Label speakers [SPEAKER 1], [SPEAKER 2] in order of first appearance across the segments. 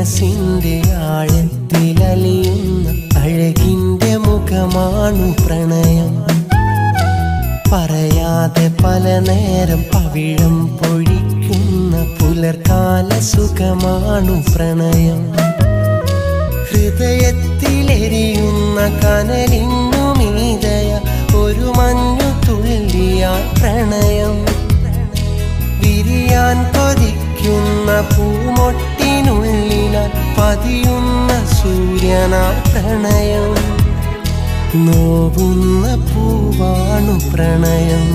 [SPEAKER 1] മനസ്സിൻ്റെ ആഴത്തിലലിയുന്ന അഴകിൻ്റെ മുഖമാണു പ്രണയം. പറയാതെ പല നേരം പവിഴം പൊഴിക്കുന്ന പുലർക്കാല സുഖമാണു പ്രണയം. ഹൃദയത്തിലെരിയുന്ന കനലിന്നു മീതയ ഒരു മഞ്ഞു തുള്ളിയാൽ പ്രണയം. വിരിയാൻ കൊതിക്കുന്ന പൂമൊട്ടിനുള്ളിലാൽ പതിയുന്ന സൂര്യനാൽ പ്രണയം. നോവുന്ന പൂവാണു പ്രണയം.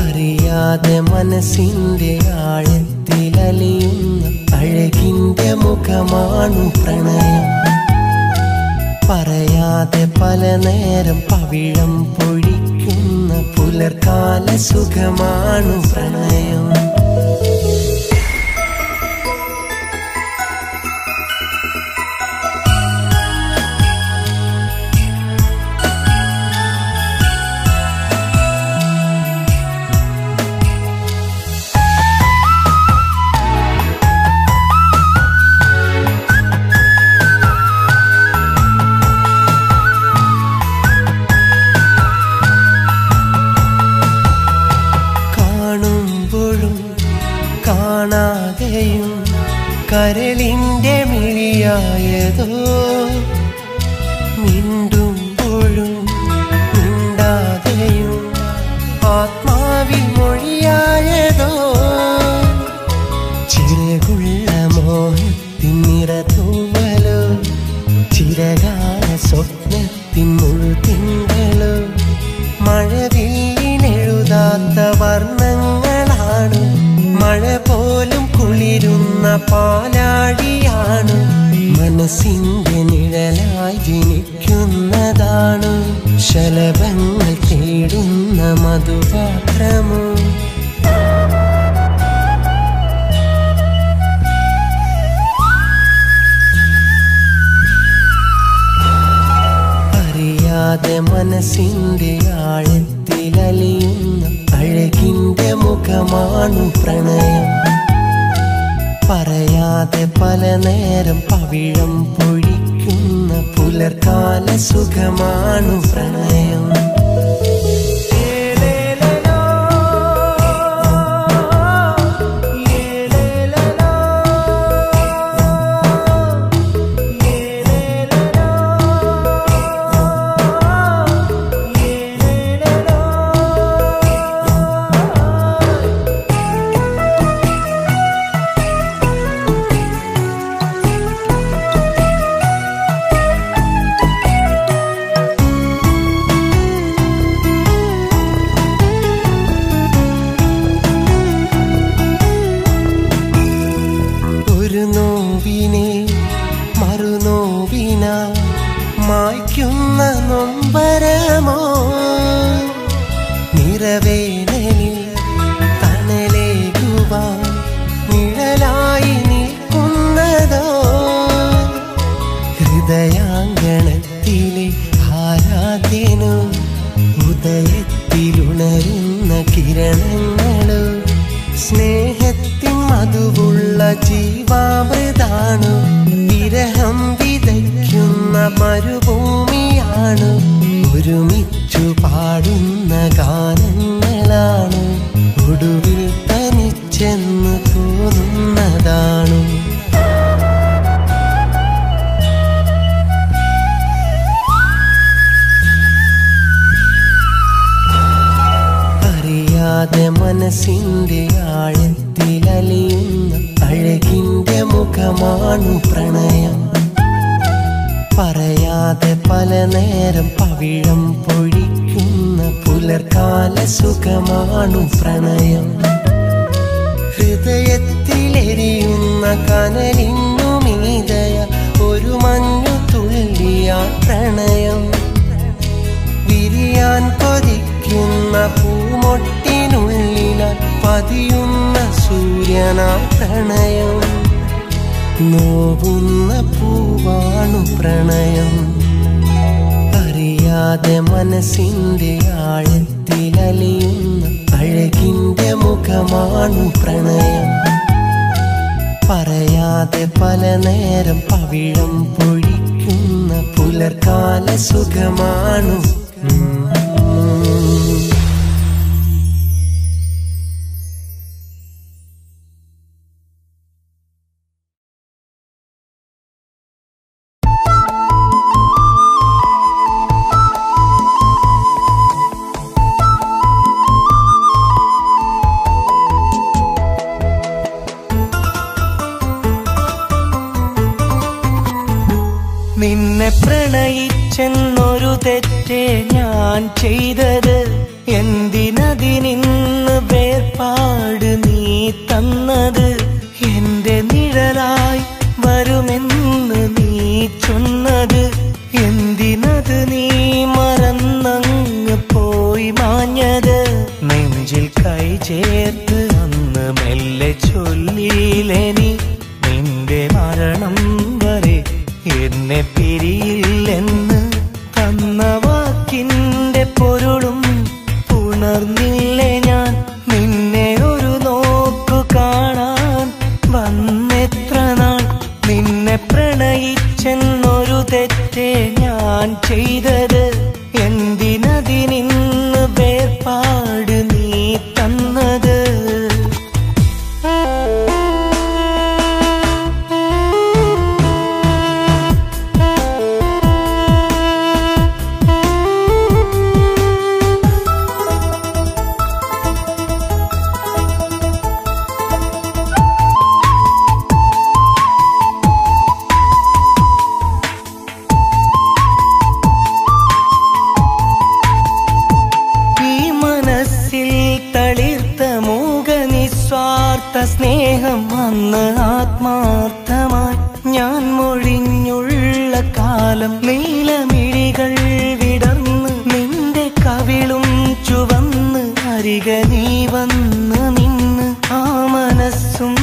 [SPEAKER 1] അറിയാതെ മനസ്സിൻ്റെ ആഴത്തിലലിയുന്ന അഴകിൻ്റെ മുഖമാണു പ്രണയം. പറയാതെ പല നേരം പവിഴം പൊഴിക്കുന്ന പുലർക്കാല സുഖമാണു പ്രണയം. കാണാതെയും കരളിൻ്റെ മിഴിയായതോ, മിണ്ടുമ്പോഴും മിണ്ടാതെയും ആത്മാവിൽ മൊഴിയായതോ, ചിറകുള്ള മോഹത്തിൻ നിറതൂവലോ, ചിരകാല സ്വപ്നത്തിൻ മുഴുതിങ്കളോ, മഴവില്ലെഴുതാത്ത വർണ്ണങ്ങളാണ്, മഴ പോലും കുളിരുന്ന പാലാഴിയാണ്, മനസ്സിൻ്റെ നിഴലായി ജനിക്കുന്നതാണ്, ശലഭങ്ങൾ തേടുന്ന മധുപാത്രമോ. അറിയാതെ മനസ്സിൻ്റെ ആഴത്തിലലിയുന്ന അഴകിൻ്റെ മുഖമാണു പ്രണയം. പറയാതെ പല നേരം പവിഴം പൊഴിക്കുന്ന പുലർക്കാല സുഖമാണു പ്രണയം. മറുനോവിന മായ്ക്കുന്ന നൊമ്പരമോ, നിറവേനലിൽ തണലേകുവാൻ നിഴലായി നിൽക്കുന്നതോ, ഹൃദയാങ്കണത്തിലെ ആരാധ്യനോ, ഉദയത്തിലുണരുന്ന കിരണങ്ങളോ, സ്നേഹത്തിൻ മധുവുള്ള ജീവാമൃതാണ്, വിരഹം വിതയ്ക്കുന്ന മരുഭൂമിയാണ്, ഒരുമിച്ചു പാടുന്ന ഗാനങ്ങളാണ്, ഒടുവിൽ തനിച്ചെന്ന് തോന്നുന്നതാണ്. അറിയാതെ മനസ്സിൻ്റെ ആഴത്തിലലിയുന്ന അഴകിൻ്റെ മുഖമാണു പ്രണയം. പറയാതെ പല നേരം പവിഴം പൊഴിക്കുന്ന പുലർക്കാല സുഖമാണു പ്രണയം. ഹൃദയത്തിലെരിയുന്ന കനലിന്നു മീതയ ഒരു മഞ്ഞു തുള്ളിയാൽ പ്രണയം. വിരിയാൻ കൊതിക്കുന്ന പൂമൊട്ടിനുള്ളിലാൽ പതിയുന്ന സൂര്യനാൽ പ്രണയം. നോവുന്ന പൂവാണു പ്രണയം. അറിയാതെ മനസ്സിൻ്റെ ആഴത്തിലലിയുന്ന അഴകിൻ്റെ മുഖമാണു പ്രണയം. പറയാതെ പല നേരം പവിഴം പൊഴിക്കുന്ന പുലർക്കാല സുഖമാണു.
[SPEAKER 2] നിന്നെ പ്രണയിച്ചെന്നൊരു തെറ്റേ ഞാൻ ചെയ്തത്. എന്തിനതിനിന്ന് വേർപാട് നീ തന്നത്? എന്റെ നിഴലായി വരുമെന്ന് നീ ചൊന്നത്. എന്തിനത് നീ മറന്നങ്ങ് പോയി മാഞ്ഞത്? നെഞ്ചിൽ കൈ ചേർത്ത് അന്ന് മെല്ലെ ചൊല്ലിയില്ലേ നീ, നിന്റെ മരണം വരെ എന്നെ പിരിയില്ലെന്ന്. തന്ന വാക്കിന്റെ പൊരുളും ഉണർന്നില്ലേ ഞാൻ? നിന്നെ ഒരു നോക്കു കാണാൻ വന്നെത്ര നാൾ? നിന്നെ പ്രണയിച്ചെന്നൊരു തെറ്റേ ഞാൻ ചെയ്തത്. എന്തിനതിനിന്ന് വേർപാട് നീ തന്നത്? സ്നേഹം അന്ന് ആത്മാർത്ഥമായി ഞാൻ മൊഴിഞ്ഞുള്ള കാലം. നീലമിഴികൾ വിടർന്ന് നിന്റെ കവിളും ചുവന്ന് അരികെ നീ വന്ന് നിന്ന് ആ മനസ്സും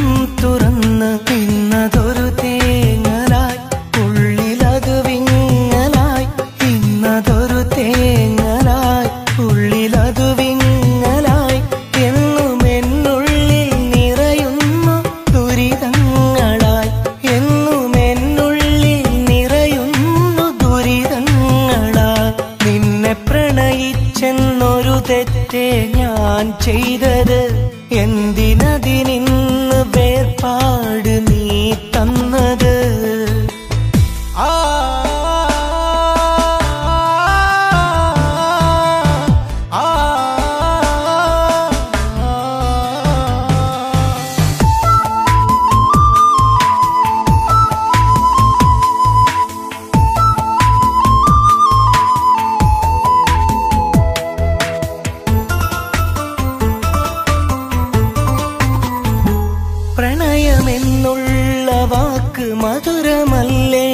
[SPEAKER 2] തുറന്ന് ഇന്നതൊരു തേങ്ങലായി ഉള്ളിലത് വിങ്ങലായി. ഇന്നതൊരു തേങ്ങലായി ഉള്ളിലത് വിങ്ങലായി. എന്നും എന്നുള്ളിൽ നിറയുന്നു ദുരിതങ്ങളായി. എന്നും എന്നുള്ളിൽ നിറയുന്നു ദുരിതങ്ങളായി. നിന്നെ പ്രണയിച്ചെന്നൊരു തെറ്റേ ഞാൻ ചെയ്തത്. എന്തിനതിനിന്ന് വേർപാട് നീ തന്നത്? പ്രണയമെന്നുള്ള വാക്ക് മധുരമല്ലേ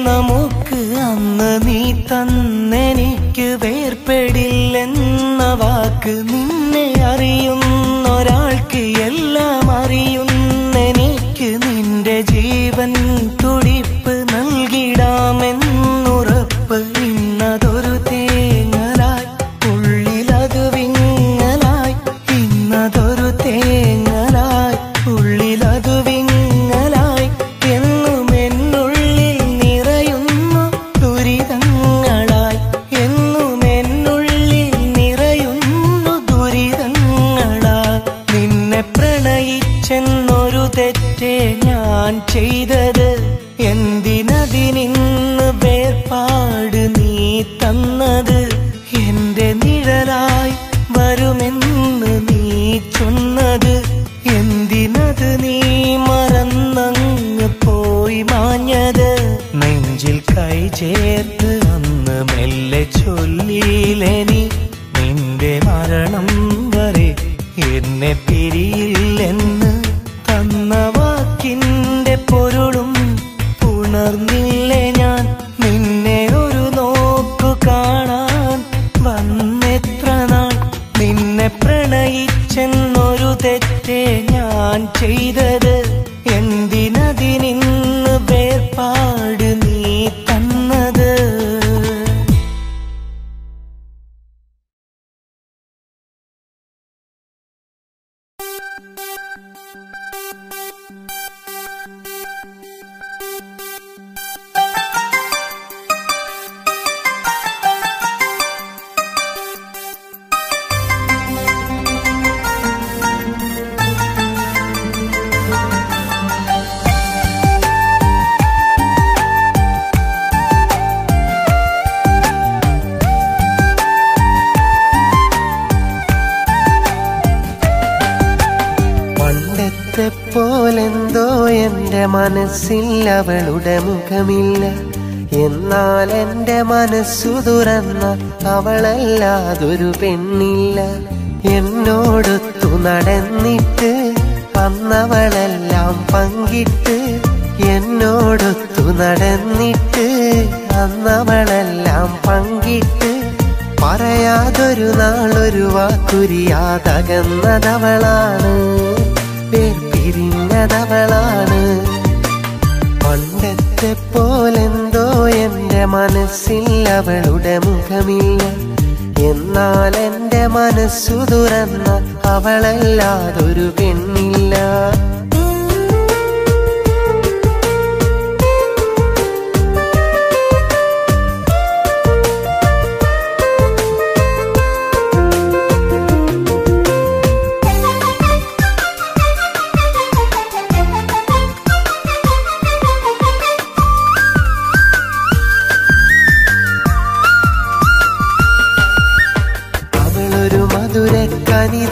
[SPEAKER 2] നമുക്ക്? അന്ന് നീ തന്നെനിക്ക് വേർപെടില്ലെന്ന വാക്ക്. നിന്നെ അറിയുന്നൊരാൾക്ക് എല്ലാം അറിയുന്നെനിക്ക്. നിന്റെ ജീവൻ തുടിപ്പ് നൽകിടാമെന്നുറപ്പ്. ഇന്നതൊരു തേങ്ങലായി ഉള്ളിലത് വിങ്ങലായി. ഇന്നതൊരു തേങ്ങലായി ഉള്ളിലതു വിങ്ങലായി. എന്നും എന്നുള്ളിൽ നിറയുന്നു ദുരിതങ്ങളായി. എന്നും എന്നുള്ളിൽ നിറയുന്നു ദുരിതങ്ങളായി. നിന്നെ പ്രണയിച്ചെന്നൊരു തെറ്റേ ഞാൻ ചെയ്തത്. എന്തിനതിനിന്ന് വേർപാട് നീ തന്നത്? എന്റെ നിഴലായി വരുമെന്ന് നീ ചൊന്നത്. എന്തിനത് നീ മറന്നങ്ങ് പോയി മാഞ്ഞത്? നെഞ്ചിൽ കൈ ചേർത്ത് അന്ന് മെല്ലെ ചൊല്ലിയില്ലേ നീ, നിന്റെ മരണം വരെ എന്നെ പിരിയില്ലെന്ന്. തന്ന വാക്കിന്റെ പൊരുളും ഉണർന്നില്ലേ ഞാൻ? നിന്നെ ഒരു നോക്കു കാണാൻ വന്നെത്ര നാൾ? നിന്നെ പ്രണയിച്ചെന്നൊരു തെറ്റേ ഞാൻ ചെയ്തത്. എന്തിനതിനിന്ന് വേർപാട് നീ തന്നത്?
[SPEAKER 1] മനസ്സിൽ അവളുടെ മുഖമില്ല. എന്നാൽ എന്റെ മനസ്സു തുറന്ന അവളല്ലാതൊരു പെണ്ണില്ല. എന്നോടൊത്തു നടന്നിട്ട് അന്നവളെല്ലാം പങ്കിട്ട്, എന്നോടൊത്തു നടന്നിട്ട് അന്നവളെല്ലാം പങ്കിട്ട്, പറയാതൊരു നാളൊരു വാക്കുരിയാതകന്നതവളാണ്, പിരിഞ്ഞതവളാണ്. പണ്ടത്തെ പോലെന്തോ എന്റെ മനസ്സിൽ അവളുടെ മുഖമില്ല. എന്നാൽ എന്റെ മനസ്സു തുറന്ന അവളല്ലാതൊരു പെണ്ണില്ല.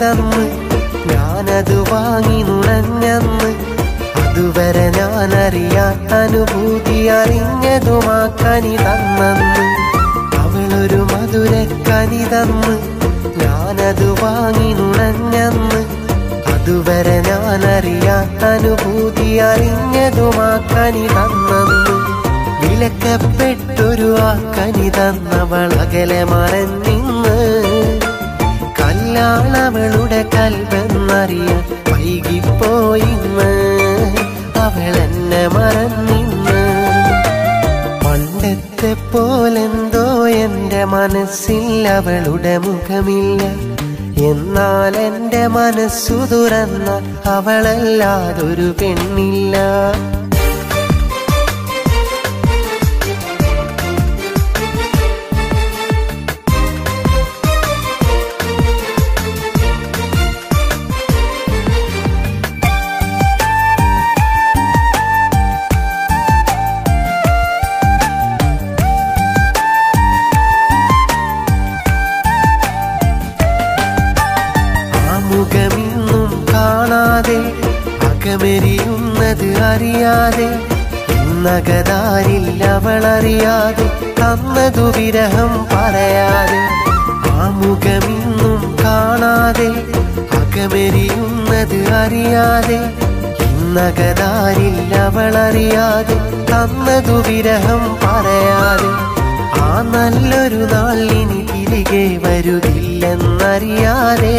[SPEAKER 1] തന്ന് ഞാനത് വാങ്ങി നുണഞ്ഞന്ന്, അതുവരെ ഞാനറിയാത്ത അനുഭൂതി അറിഞ്ഞതുമാ കനി തന്നന്ന്. അവളൊരു മധുരക്കനി തന്ന് ഞാനത് വാങ്ങി നുണഞ്ഞന്ന്, അതുവരെ ഞാനറിയാത്ത അനുഭൂതി അറിഞ്ഞതുമാ കനി തന്നന്ന്. വിലക്കപ്പെട്ടൊരു ആ കനി തന്നവളകലെ മറന്നിന്ന്, കല്ലാണവളുടെ കൽബെന്നറിയാൻ വൈകിപ്പോയിന്ന്, അവളെന്നെ മറന്നിന്ന്. പണ്ടത്തെ പോലെന്തോ എന്റെ മനസ്സിൽ അവളുടെ മുഖമില്ല. എന്നാൽ എന്റെ മനസ്സു തുറന്ന അവളല്ലാതൊരു പെണ്ണില്ല. മുഖമിന്നും കാണാതെ അകമെരിയുന്നത് അറിയാതെ, ഇന്നകതാരിൽ അവളറിയാതെ തന്നതു വിരഹം പറയാതെ. ആ മുഖമിന്നും കാണാതെ അകമെരിയുന്നത് അറിയാതെ, ഇന്നകതാരിൽ അവളറിയാതെ തന്നതു വിരഹം പറയാതെ. ആ നല്ലൊരു നാൾ ഇനി തിരികെ വരുകില്ലെന്നറിയാതെ,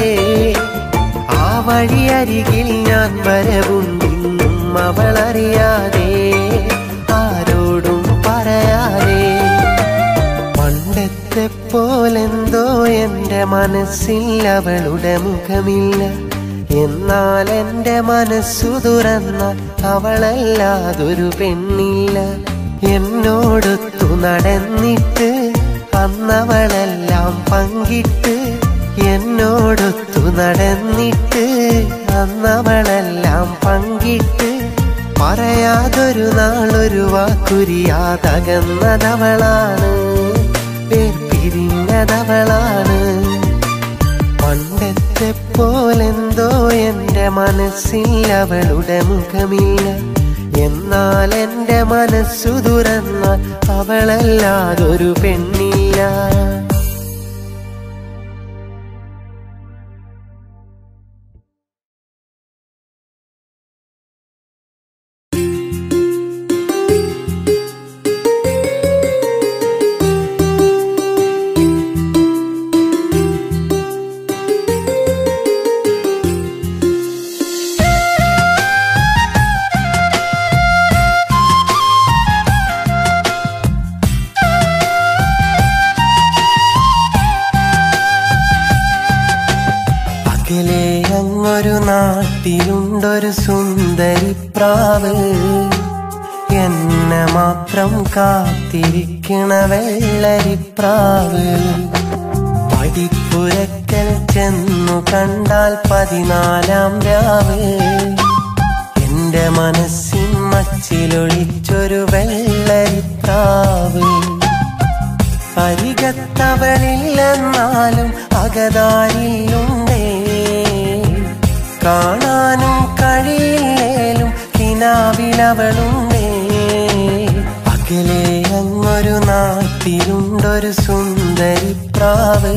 [SPEAKER 1] ആ വഴിയരികിൽ ഞാൻ വരവുണ്ടിന്നും അവളറിയാതെ, ആരോടും പറയാതെ. പണ്ടത്തെ പോലെന്തോ എന്റെ മനസ്സിൽ അവളുടെ മുഖമില്ല. എന്നാൽ എന്റെ മനസ്സു തുറന്ന അവളല്ലാതൊരു പെണ്ണില്ല. എന്നോടൊത്തു നടന്നിട്ട് അന്നവളെല്ലാം പങ്കിട്ട്, എന്നോടൊത്തു നടന്നിട്ട് അന്നവളെല്ലാം പങ്കിട്ട്, പറയാതൊരു നാളൊരു വാക്കുരിയാതകന്നതവളാണ്, പിരിഞ്ഞതവളാണ്. പണ്ടത്തെ പോലെന്തോ എന്റെ മനസ്സിൽ അവളുടെ മുഖമില്ല. എന്നാൽ എന്റെ മനസ്സു തുറന്ന അവളല്ലാതൊരു പെണ്ണില്ല. അങ്ങൊരു നാട്ടിലുണ്ടൊരു സുന്ദരി പ്രാവ്, എന്നെ മാത്രം കാത്തിരിക്കണ വെള്ളരിപ്രാവ്. പടിപ്പുരക്കൽ ചെന്നു കണ്ടാൽ 14-ാം രാവ്, എന്റെ മനസ്സിൻ മച്ചിലൊളിച്ചൊരു വെള്ളരിപ്രാവ്. അരികത്തവളില്ലെന്നാലും അകതാരിലുണ്ടേ, കാണാനും കഴിയില്ലേലും കിനാവിൽ കിനാവിലവളുണ്ടേ. അകലെ അങ്ങൊരു നാട്ടിലുണ്ടൊരു സുന്ദരിപ്രാവ്,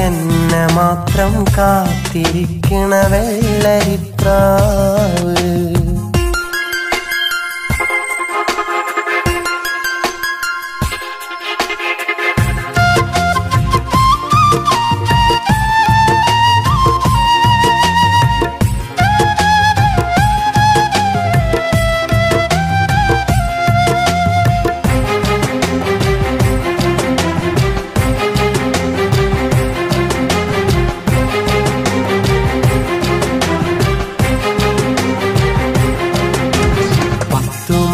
[SPEAKER 1] എന്നെ മാത്രം കാത്തിരിക്കണ വെള്ളരിപ്രാവ്.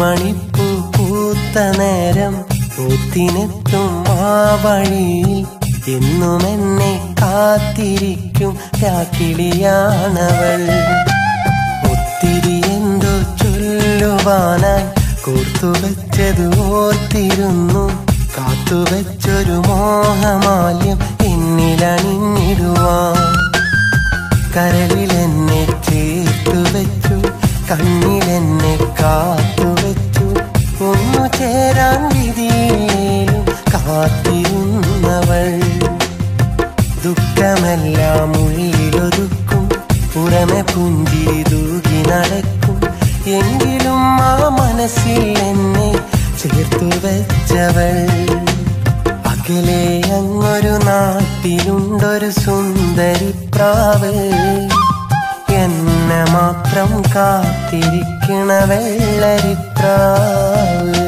[SPEAKER 1] മണിപ്പൂ പൂത്ത നേരം പൂത്തിനെത്തും ആ വഴിയിൽ എന്നും എന്നെ കാത്തിരിക്കും രാക്കിളിയാണവൾ. ഒത്തിരി എന്തോ ചൊല്ലുവാനായി കോർത്തുവെച്ചത് ഓർത്തിരുന്നു, കാത്തുവെച്ചൊരു മോഹമാല്യം എന്നിലണിഞ്ഞിടുവാൻ. കരളിലെന്നെ ചേർത്തുവെച്ചു, കണ്ണിലെന്നെ കാത്തുവെച്ചു, ഒന്നു ചേരാൻ വിധിയിലും കാത്തിരുന്നവൾ. ദുഃഖമെല്ലാം ഉള്ളിലൊതുക്കും, പുറമെ പുഞ്ചിരി തൂകി നടക്കും, എങ്കിലും ആ മനസ്സിൽ എന്നെ ചേർത്തു വെച്ചവൾ. അകലെ അങ്ങൊരു നാട്ടിലുണ്ടൊരു സുന്ദരിപ്രാവ്, എന്നെ മാത്രം കാത്തിരിക്കണ വെള്ളരിപ്രാവ്.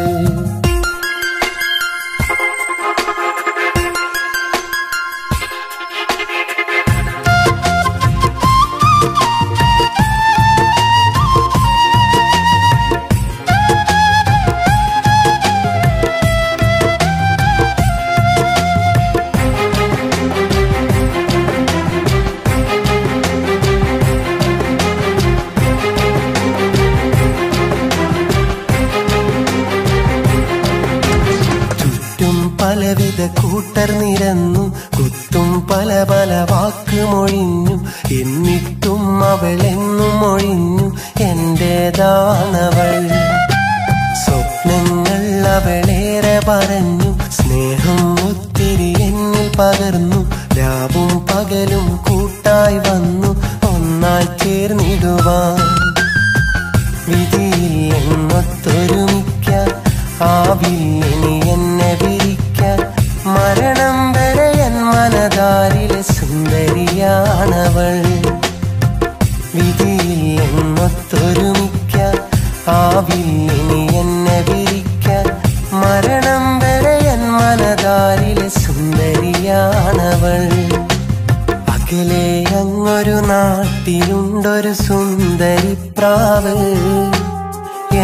[SPEAKER 1] പലവിധ കൂട്ടർ നിരന്നു, കുത്തും പല പല വാക്കുമൊഴിഞ്ഞു, എന്നിട്ടും അവളെന്നും ഒഴിഞ്ഞു എന്റേതാണവൾ. സ്വപ്നങ്ങൾ അവളേറെ പറഞ്ഞു, സ്നേഹം ഒത്തിരി എന്നിൽ പകർന്നു, രാവും പകലും കൂട്ടായി വന്നു ഒന്നായി ചേർന്നിടുവാൻ. വിധിയിൽ എന്നൊത്തൊരുമിക്കാൻ ആവില്ലിനി എന്നെ വിരിക്കാൻ, മരണം വരെ എൻ മനതാരിലെ സുന്ദരിയാണവൾ. വിധിയിൽ എന്നൊത്തൊരുമിക്കാൻ ആവില്ലിനി എന്നെ വിരിക്കാൻ, മരണം വരെ എൻ മനതാരിലെ സുന്ദരിയാണവൾ. അകലെ അങ്ങൊരു നാട്ടിലുണ്ടൊരു സുന്ദരിപ്രാവ്,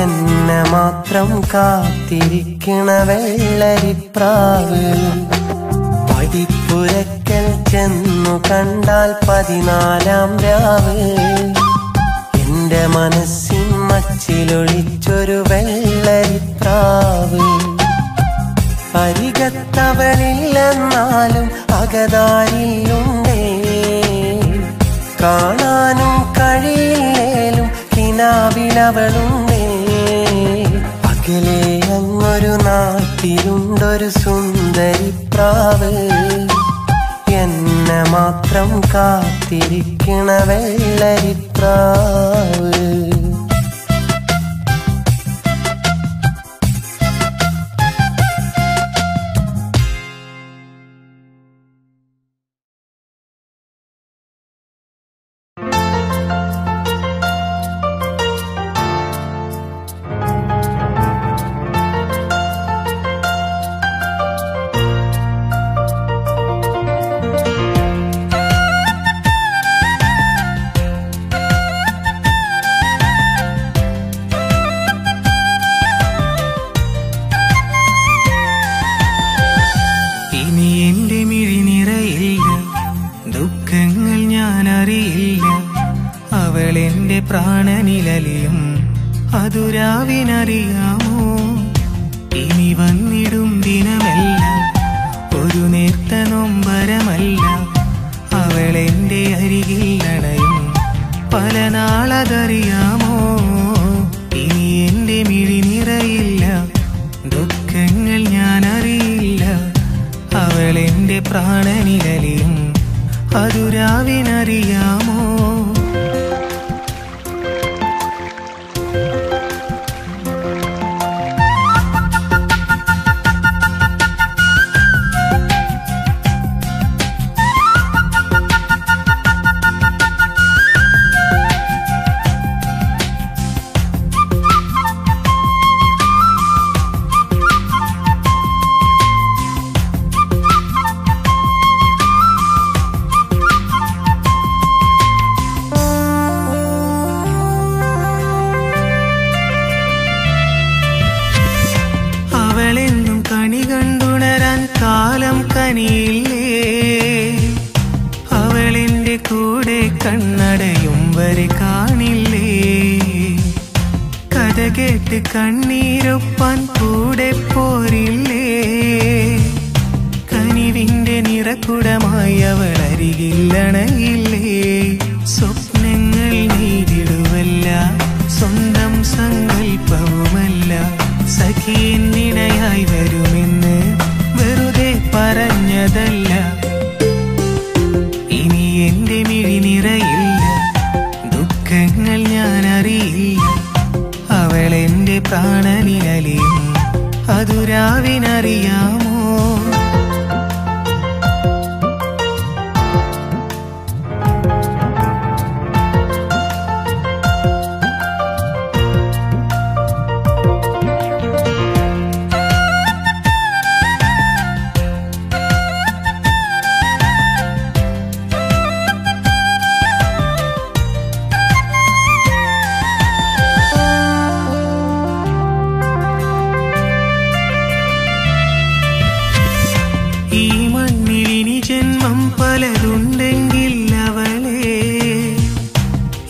[SPEAKER 1] എന്നെ മാത്രം കാത്തിരിക്കണ വെള്ളരിപ്രാവ്. പടിപ്പുരക്കൽ ചെന്നു കണ്ടാൽ 14-ാം രാവ്, എന്റെ മനസ്സിൻ മച്ചിലൊളിച്ചൊരു വെള്ളരിപ്രാവ്. അരികത്തവളില്ലെന്നാലും അകതാരിലുണ്ടേ, കാണാനും കഴിയില്ലേലും കിനാവിലവളുണ്ടേ. അകലെ അങ്ങൊരു നാട്ടിലുണ്ടൊരു സുന്ദരിപ്രാവ്, എന്നെ മാത്രം കാത്തിരിക്കണ വെള്ളരിപ്രാവ്.
[SPEAKER 2] പ്രാണനിലലിയും അതുരാവിനറിയാമോ, ഇനി വന്നിടും ദിനമെല്ലാം ഒരു നേർത്ത നൊമ്പരമല്ല. അവളെന്റെ അരികിൽ അണയും പല നാളതറിയാമോ, പ്രാണനിലലിയും അതു രാവിനറിയാമോ? കണി കണ്ടുണരാൻ കാലം കനിയില്ലേ? അവളെന്റെ കൂടെ കണ്ണടയും വരെ കാണില്ലേ? കഥ കേട്ട് കണ്ണീരൊപ്പാൻ കൂടെ പോരില്ലേ? കനിവിന്റെ നിറക്കുടമായി അവൾ അരികില്ലണയില്ലേ? സ്വപ്നങ്ങൾ നീതിടുവല്ല, സ്വന്തം സങ്കൽപ്പവുമല്ല, സഖിയെന്നിണയായി വരുമെന്ന് വെറുതെ പറഞ്ഞതല്ല. ഇനി എന്റെ മിഴി നിറയില്ല, ദുഃഖങ്ങൾ ഞാൻ അറിയില്ല. അവളെന്റെ പ്രാണനിലലിയും അതു രാവിനറിയാമോ? പലതുണ്ടെങ്കിൽ അവളെ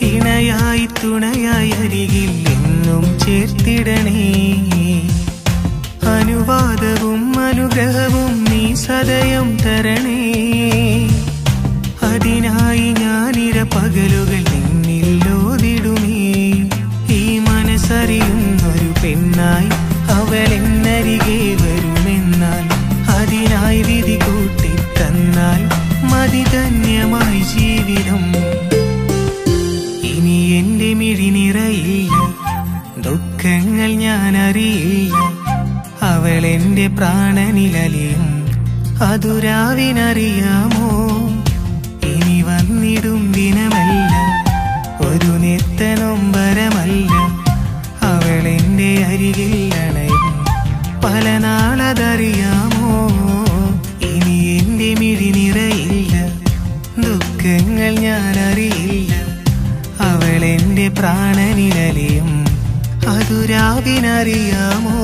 [SPEAKER 2] ഇണയായി തുണയായി അരികിൽ എന്നും ചേർത്തിടണേ. അനുവാദവും അനുഗ്രഹവും നീ സദയം തരണേ. അതിനായി ഞാനിര പകലുകൾ നിന്നിൽ ഓതിടുമേ. ഈ മനസ്സറിയുന്നൊരു പെണ്ണായി അവളെന്നരികെ വരുമെന്നാൽ അതിനായി വിധി കൂട്ടിത്തന്നാൽ മതിധന്യമായി ജീവിതം. ഇനി എന്റെ മിഴി നിറയില്ല, ദുഃഖങ്ങൾ ഞാൻ അറിയില്ല. അവളെന്റെ പ്രാണനിലലിയും അതു രാവിനറിയാമോ? ഇനി വന്നിടും ദിനമല്ല, ഒരു നിത്തനൊമ്പരമല്ല. അവളെന്റെ അരികിൽ അണയും പല നാളതറിയാമോ? ഇനി എന്റെ മിഴി നിറയില്ല, ദുഃഖങ്ങൾ ഞാൻ അറിയില്ല. അവളെന്റെ പ്രാണനിലലിയും അതു രാവിനറിയാമോ?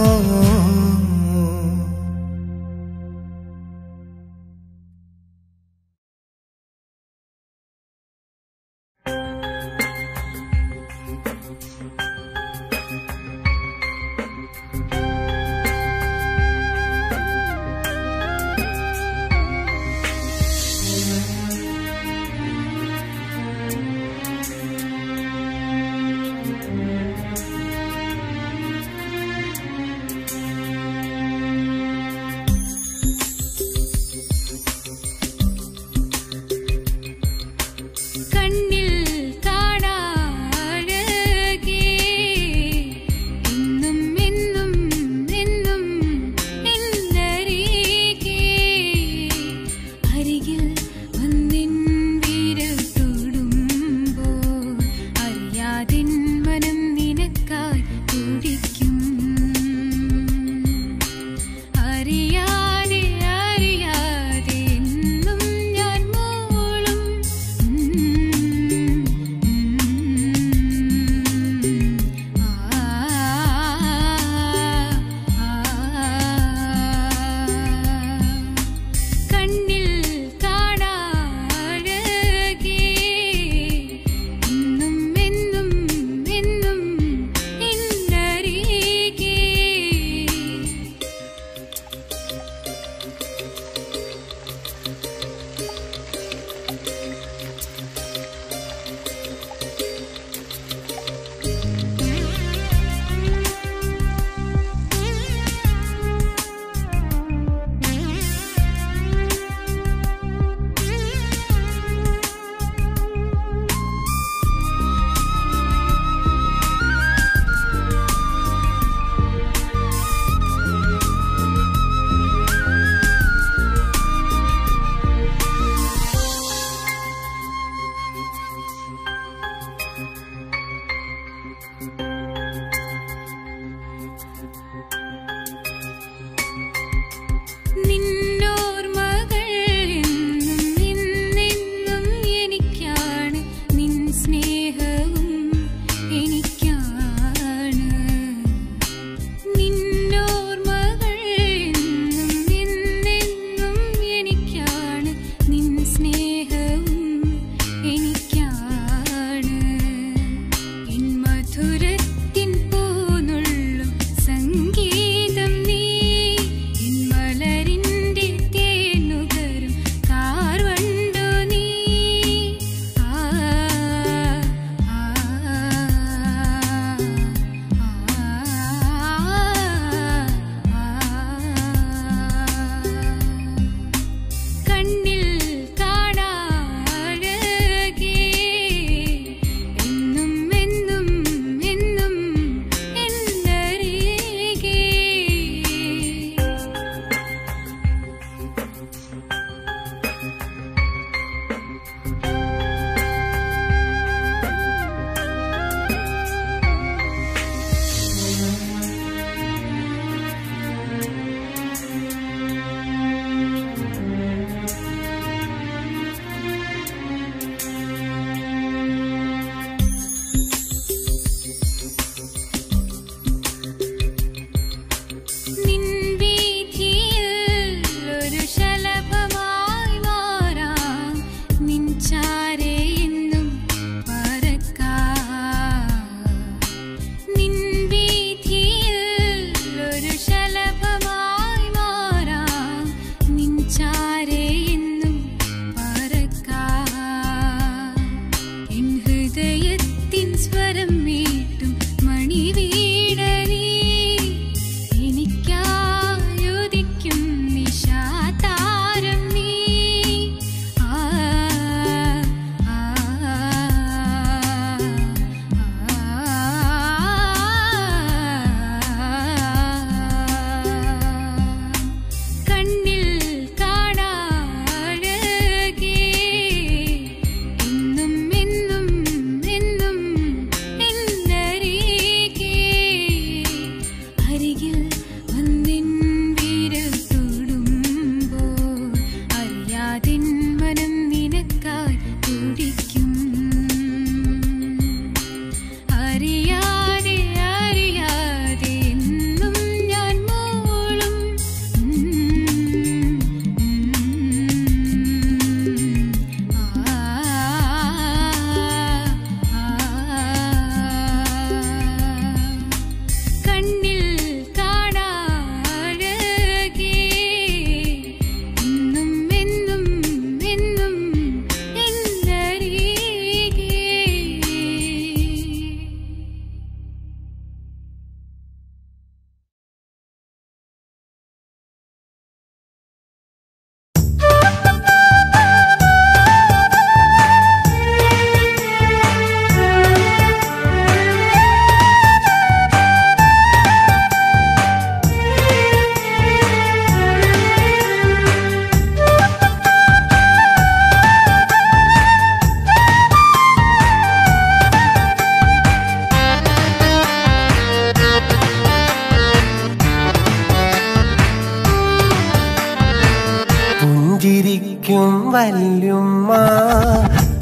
[SPEAKER 1] പുഞ്ചിരിക്കും വല്യുമ്മ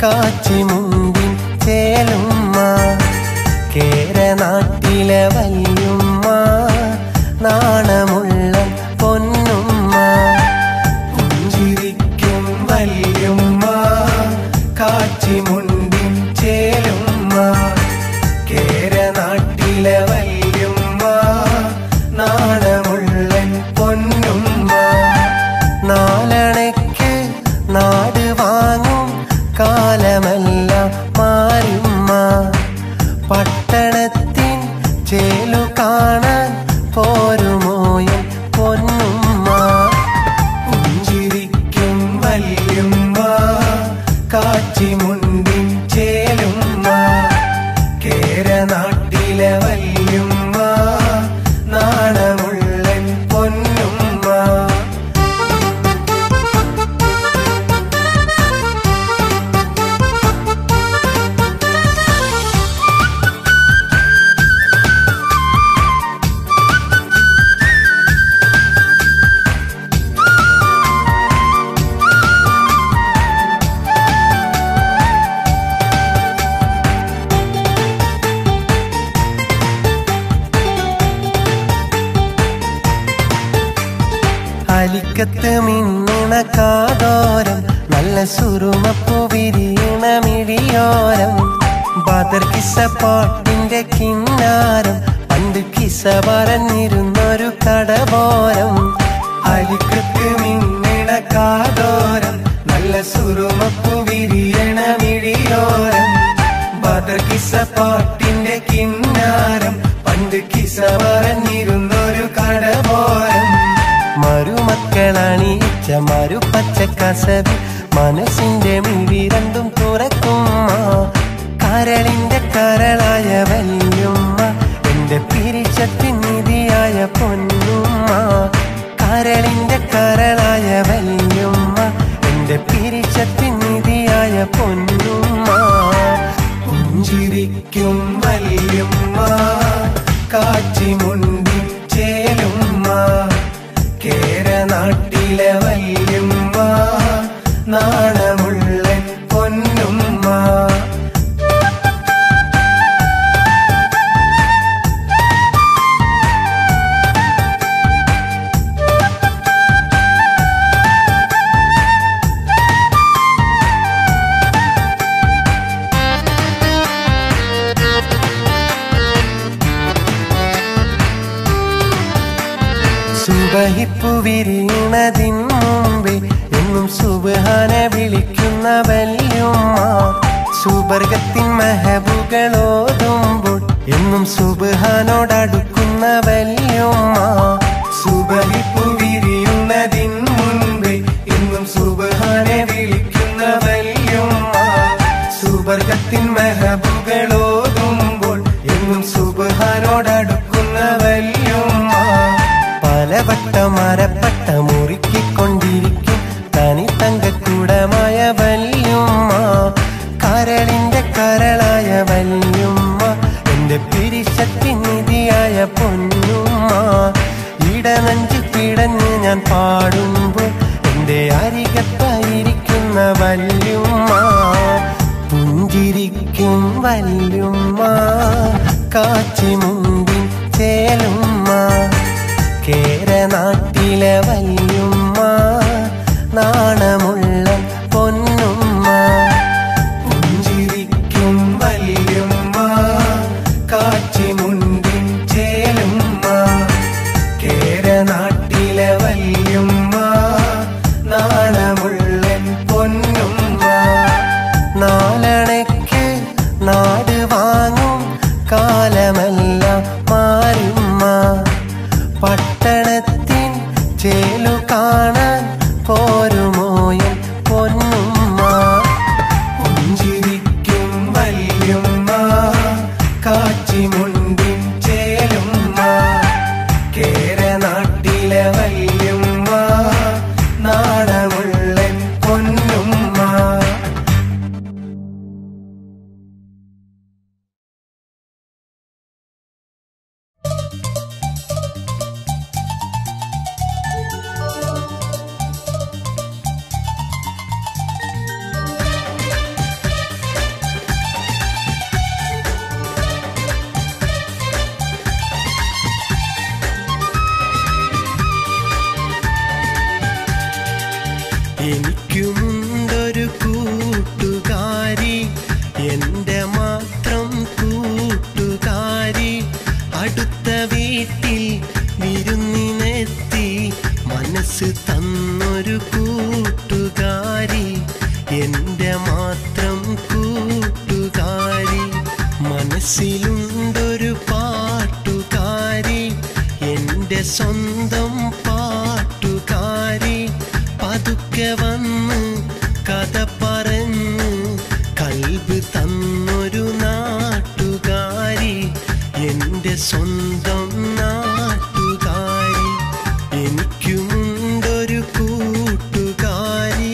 [SPEAKER 1] കാച്ചിമുണ്ടിൻ ചേലുമ്മ കേരനാട്ടിലെ വല്യുമ്മ നാണമുള്ള പൊന്നുമ്മ പുഞ്ചിരിക്കും വല്യുമ്മ കാച്ചിമുണ്ടിൻ ചേലുമ്മ കേരനാട്ടിലെ വല്യുമ്മ നാണമുള്ള പൊന്നുമ്മ നാലണയ്ക്ക് നാട് വാങ്ങും കാലമെല്ലാം മാറുമ്മ പട്ടണത്തിൻ ചേലു കാണാൻ പോരുമോയും പൊന്നുമ്മ പുഞ്ചിരിക്കും വല്യുമ്മ കാച്ചിമുണ്ടിൻ ചേലുമ്മ കേരനാട്ടിലെ വല്യുമ്മ നാണമുള്ള പൊന്നുമ്മ അലിക്കത്ത് മിന്നണ കാതോരം നല്ല സുറുമപ്പൂ വിരിയണ മിഴിയോരം ബദർ കിസ്സ പാട്ടിന്റെ കിന്നാരം പണ്ട് കിസ്സ പറഞ്ഞിരുന്നൊരു കടബോരം അലിക്കത്ത് മിന്നണ കാതോരം നല്ല സുറുമപ്പൂ വിരിയണ മിഴിയോരം ബദർ കിസ്സ പാട്ടിന്റെ കിന്നാരം പണ്ട് കിസ്സ പറഞ്ഞിരുന്നൊരു കടബോരം മരുമക്കളണിയിച്ച മരുപ്പച്ച കസവി മനസ്സിന്റെ മിഴി രണ്ടും തുറക്കുമ്മ കരളിന്റെ കരളായ വല്യുമ്മ എന്റെ പിരിച്ചത്തിൻ നിധിയായ പൊന്നുമ്മ കരളിന്റെ കരളായ വല്യുമ്മ എന്റെ പിരിച്ചത്തിൻ നിധിയായ പൊന്നുമ്മ പുഞ്ചിരിക്കും വല്യുമ്മ കാച്ചിമുണ്ടിൻ ചേലുമ്മ കേരനാട്ടിലെ വല്യുമ്മ നാണമുള്ള പൊന്നുമ്മ സുബഹിപ്പു വിരിയണതിൻ മുമ്പേ എന്നും സുബ്ഹാനെ വിളിക്കുന്ന വല്യുമ്മ സുബർഗത്തിൻ മെഹബുകളോതുമ്പോൾ എന്നും സുബ്ഹാനോടടുക്കുന്ന വല്യുമ്മ സുബഹിപ്പു വിരിയുന്നതിൻ മുമ്പേ എന്നും സുബ്ഹാനെ വിളിക്കുന്ന വല്യുമ്മ സുബർഗത്തിൻ മെഹബുകളോതുമ്പോൾ എന്നും സുബ്ഹാനോടടുക്കുന്ന വല്യുമ്മ പലവട്ട മരപ്പട്ട മുറുക്കിക്കൊണ്ടിരിക്കും തനി തങ്കക്കൂടമായ വല്യുമ്മ കരളിന്റെ കരളായ വല്യുമ്മ എന്റെ പിരിശത്തിൻ നിധിയായ പൊന്നുമ്മ ഇടനഞ്ചി പിടഞ്ഞ് ഞാൻ പാടുമ്പോൾ എന്റെ അരികത്തായിരിക്കുന്ന വല്യുമ്മ പുഞ്ചിരിക്കും വല്യുമ്മ കാച്ചിമുണ്ടിൻ ചേലുമ്മ കേരനാട്ടിലെ വല്യുമ്മ നാണമുള്ള പൊന്നുമ്മ പുഞ്ചിരിക്കും വല്യുമ്മ കാച്ചിമുണ്ടിൻ ചേലുമ്മ കേരനാട്ടിലെ വല്യുമ്മ നാണമുള്ള പൊന്നുമ്മ നാലണയ്ക്ക് നാട് വാങ്ങും കാലമെല്ലാം മാറുമ്മ പട്ടണത്തിൻ ചേലു കാണാൻ പോരുമോയും പൊന്നുമ്മ പുഞ്ചിരിക്കും വല്യുമ്മ കാച്ചിമുണ്ടിൻ ചേലുമ്മ കേരനാട്ടിലെ വല്യുമ്മ നാണമുള്ള പൊന്നുമ്മ
[SPEAKER 3] മനസ്സ് തന്നൊരു കൂട്ടുകാരി, എൻ്റെ മാത്രം കൂട്ടുകാരി. മനസ്സിലുണ്ടൊരു പാട്ടുകാരി, എൻ്റെ സ്വന്തം പാട്ടുകാരി. പതുക്കെ വന്ന് കഥ പറഞ്ഞ് കൽബ് തന്നൊരു നാട്ടുകാരി, എൻ്റെ സ്വന്തം നാട്ടുകാരി. എനിക്കുമുണ്ടൊരു കൂട്ടുകാരി.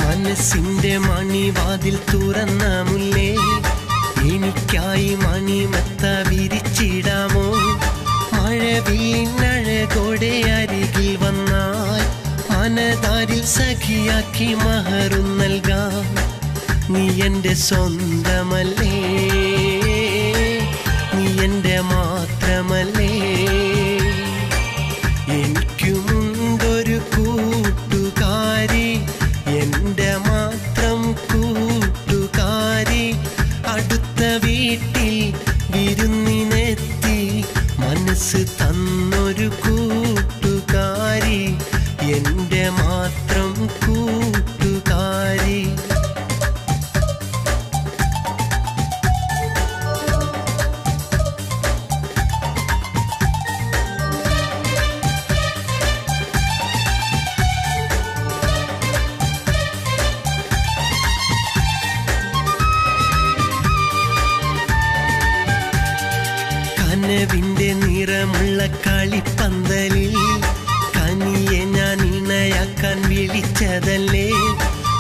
[SPEAKER 3] മനസ്സിന്റെ മണിവാതിൽ തുറന്ന മുല്ലേ, എനിക്കായി മണിമത്ത വിരിച്ചിടാമോ? മഴവില്ലഴകോടെ അരികിൽ വന്നാൽ മനതാരിൽ സഖിയാക്കി മഹറും നൽകാം. നീ എൻ്റെ സ്വന്തമല്ലേ, നീ എൻ്റെ മാത്രമല്ലേ. എനിക്കുമുണ്ടൊരു കൂട്ടുകാരി, എൻ്റെ മാത്രം കൂട്ടുകാരി. അടുത്ത വീട്ടിൽ വിരുന്നിനെത്തി മനസ്സ് തന്നൊരു കൂട്ടുകാരി, എൻ്റെ മാത്രം കൂട്ടുകാരി. കനവിന്റെ നിറമുള്ള കളിപ്പന്തലിൽ കനിയെ ഞാൻ ഇണയാക്കാൻ വിളിച്ചതല്ലേ.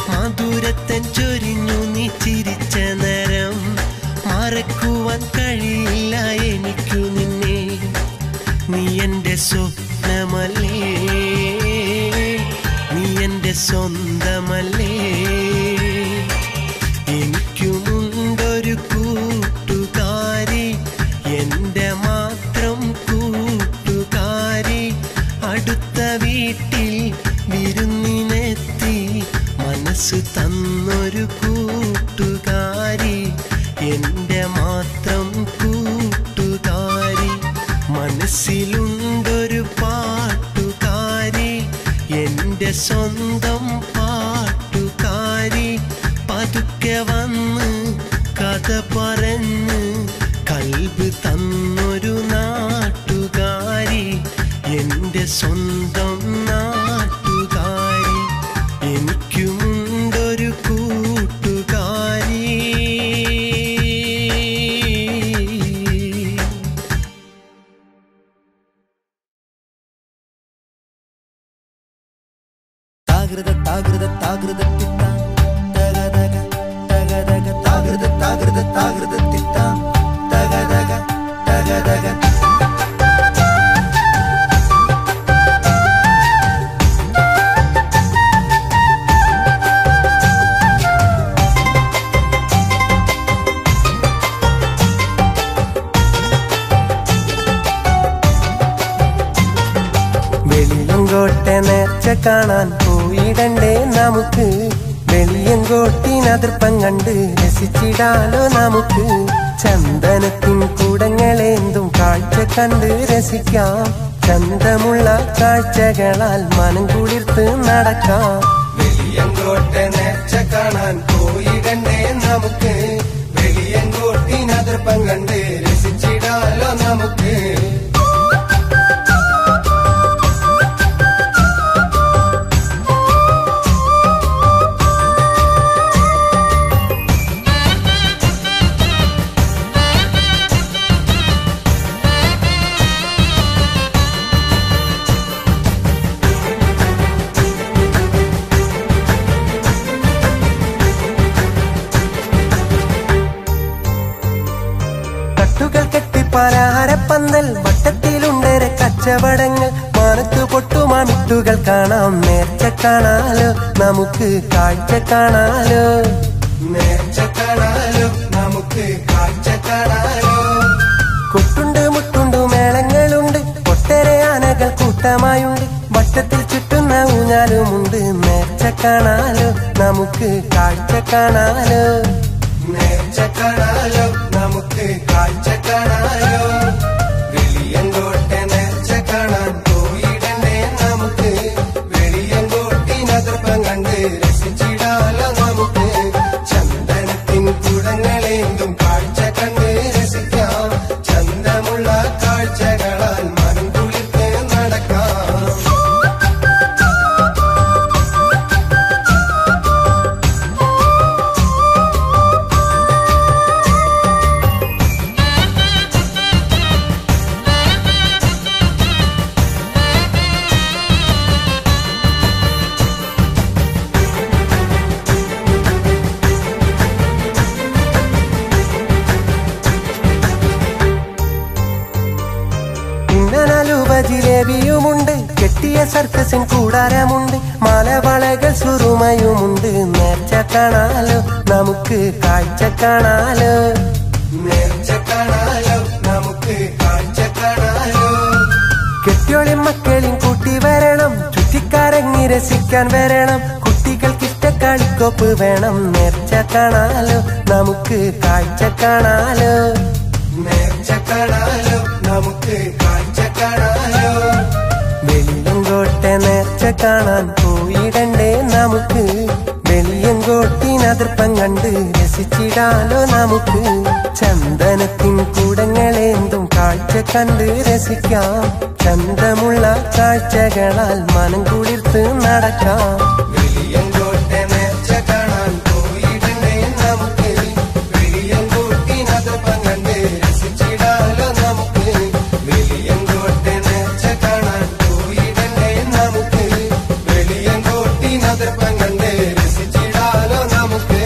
[SPEAKER 3] മധുരത്തൻ ചൊരിഞ്ഞു നീ ചിരിച്ച നേരം, മറക്കുവാൻ കഴിയില്ല എനിക്കു നിന്നെ. നീ എൻ്റെ സ്വപ്നമല്ലേ, നീ എൻ്റെ സ്വന്തമല്ലേ. എനിക്കുമുണ്ടൊരു കൂട്ടുകാരി, എൻ്റെ മാത്രം കൂട്ടുകാരി. അടുത്ത വീട്ടിൽ വിരുന്നിനെത്തി മനസ്സ് തന്നൊരു കൂട്ടുകാരി, എൻ്റെ മാത്രം കൂട്ടുകാരി. മനസ്സിലുണ്ടൊരു പാട്ടുകാരി, എൻ്റെ സ്വന്തം പാട്ടുകാരി. പതുക്കെ വന്ന് കഥ പറഞ്ഞ് കൽബ് തന്നൊരു നാട്ടുകാരി, എൻ്റെ സ്വന്തം നാട്ടുകാരി. എനിക്കുമുണ്ടൊരു കൂട്ടുകാരി.
[SPEAKER 1] താകൃത താകൃത താകൃത തിത്ത തഗതഗ തഗതഗ താകൃത താകൃത താകൃത തിത്ത തഗതഗ തഗതഗ.
[SPEAKER 3] വെളിയങ്കോട്ടെ നേർച്ച കാണാൻ പോയിടണ്ടേ നമുക്ക്. വെളിയങ്കോട്ടിനതിർപ്പം കണ്ട് രസിച്ചിടാലോ നമുക്ക്. ചന്ദനത്തിൻ കൂടങ്ങളേന്തും കാഴ്ച കണ്ട് രസിക്കാം. ചന്തമുള്ള കാഴ്ചകളാൽ മനം കുളിർത്ത് നടക്കാം.
[SPEAKER 1] വെളിയങ്കോട്ടെ നേർച്ച കാണാൻ പോയിടണ്ടേ നമുക്ക്. വെളിയങ്കോട്ടിനതിർപ്പം കണ്ട് രസിച്ചിടാലോ നമുക്ക്.
[SPEAKER 3] പലഹാരപ്പന്തൽ വട്ടത്തിലുണ്ടേറെ കച്ചവടങ്ങൾ മാനത്ത് പൊട്ടുമാമിട്ടുകൾ കാണാം നേർച്ച കാണാലോ നമുക്ക് കാഴ്ച കാണാലോ
[SPEAKER 1] നേർച്ച കാണാലോ നമുക്ക് കാഴ്ച കാണാലോ
[SPEAKER 3] കൊട്ടുണ്ട് മുട്ടുണ്ട് മേളങ്ങളുണ്ട് ഒട്ടേറെ ആനകൾ കൂട്ടമായുണ്ട് വട്ടത്തിൽ ചുറ്റുന്ന ഊഞ്ഞാലുമുണ്ട് നേർച്ച കാണാലോ നമുക്ക് കാഴ്ച കാണാലോ
[SPEAKER 1] നേർച്ച കാണാലോ നമുക്ക് കാഴ്ച കാണാലോ വെളിയങ്കോട്ടെ നേർച്ച കാണാൻ പോയിടണ്ടേ നമുക്ക് വെളിയങ്കോട്ടിനതൃപ്പം കണ്ട് രസിച്ചിടാലോ നമുക്ക് ചന്ദനത്തിൻ കുടങ്ങളേന്തും കാഴ്ച കണ്ട് രസിക്കാം ചന്തമുള്ള കാഴ്ചകളാൽ മനം കുളിർത്ത് നടക്കാം
[SPEAKER 3] ജിലേബിയുമുണ്ട് കെട്ടിയ സർക്കസിൻ കൂടാരമുണ്ട് മാലവളകൾ സുറുമയുമുണ്ട് നേർച്ച കാണാലോ നമുക്ക് കാഴ്ച കാണാലോ
[SPEAKER 1] നേർച്ച കാണാലോ നമുക്ക് കാഴ്ച കാണാലോ
[SPEAKER 3] കെട്ടിയോളിയും മക്കളെയും കൂട്ടി വരണം ചുറ്റിക്കാരങ്ങി രസിക്കാൻ വരണം കുട്ടികൾക്കിഷ്ട കളിക്കോപ്പ് വേണം നേർച്ച കാണാലോ നമുക്ക് കാഴ്ച കാണാലോ
[SPEAKER 1] നേർച്ച കാണാലോ നമുക്ക് കാഴ്ച കാണാലോ
[SPEAKER 3] വെളിയങ്കോട്ടെ നേർച്ച കാണാൻ പോയിടണ്ടേ നമുക്ക് വെളിയങ്കോട്ടിനതൃപ്പം കണ്ട് രസിച്ചിടാലോ നമുക്ക് ചന്ദനത്തിൻ കൂടങ്ങളേന്തും കാഴ്ച കണ്ട് രസിക്കാം ചന്തമുള്ള കാഴ്ചകളാൽ മനം കുളിർത്ത് നടക്കാം
[SPEAKER 1] വെളിയങ്കോട്ടെ നേർച്ച കാണാൻ പോയിടണ്ടേ നമുക്ക് വെളിയങ്കോട്ടിനതൃപ്പം കണ്ട് രസിച്ചിടാലോ നമുക്ക് വെളിയങ്കോട്ടെ നേർച്ച കാണാൻ പോയിടണ്ടേ നമുക്ക് വെളിയങ്കോട്ടിനതൃപ്പം കണ്ട് രസിച്ചിടാലോ നമുക്ക്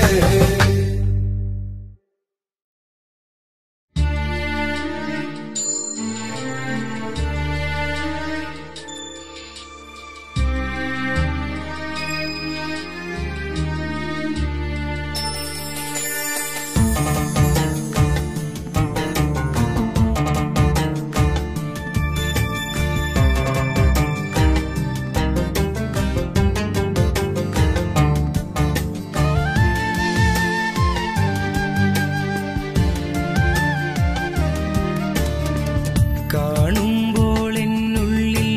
[SPEAKER 2] കാണുമ്പോൾ എന്നുള്ളിൽ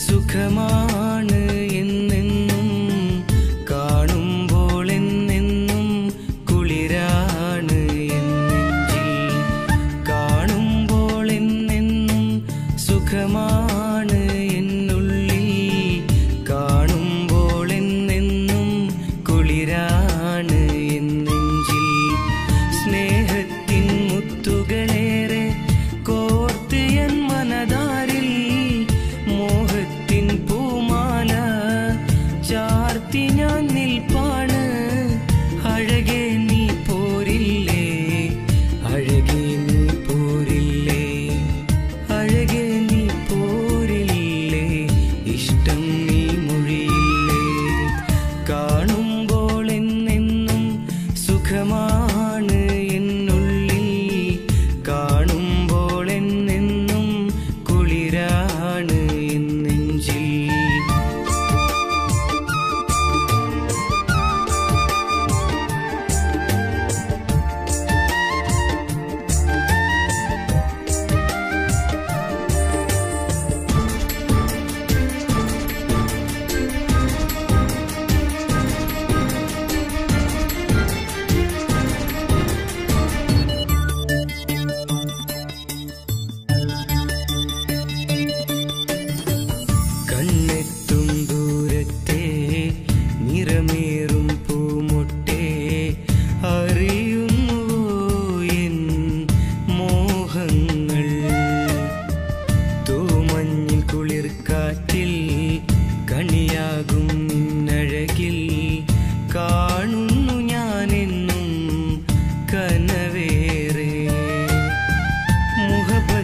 [SPEAKER 2] സുഖമാണ് എന്നെന്നും കാണുമ്പോൾ എന്നെന്നും കുളിരാണ് എന്നെഞ്ചിൽ കാണുമ്പോൾ എന്നെന്നും സുഖമാണ് എന്നുള്ളിൽ കാണുമ്പോൾ എന്നെന്നും കുളിരാണ് എന്നെഞ്ചിൽ സ്നേഹത്തിൻ മുത്തുകളേറെ കോർത്ത് എൻ മനതാരിൽ മോഹത്തിൻ പൂമാല ചാർത്തി ഞാൻ നിൽപ്പാണ് അഴകേ നീ പോരില്ലേ അഴകേ നീ പോരില്ലേ അഴകേ നീ പോരില്ലേ ഇഷ്ടം നീ മൊഴിയില്ലേ കാണുമ്പോൾ എന്നെന്നും സുഖമാണ് എന്നുള്ളിൽ കാണുമ്പോൾ എന്നെന്നും കുളിരാണ് എന്നെഞ്ചിൽ കണ്ണെത്തും ദൂരത്തെ നിറമേറും പൂമൊട്ടെ അറിയുന്നുവോ എൻ മോഹങ്ങൾ തൂമഞ്ഞിൽ കുളിർക്കാറ്റിൽ കണിയാകും നിന്നഴകിൽ കാണുന്നു ഞാനെന്നും കനവേറെ മുഹബത്ത്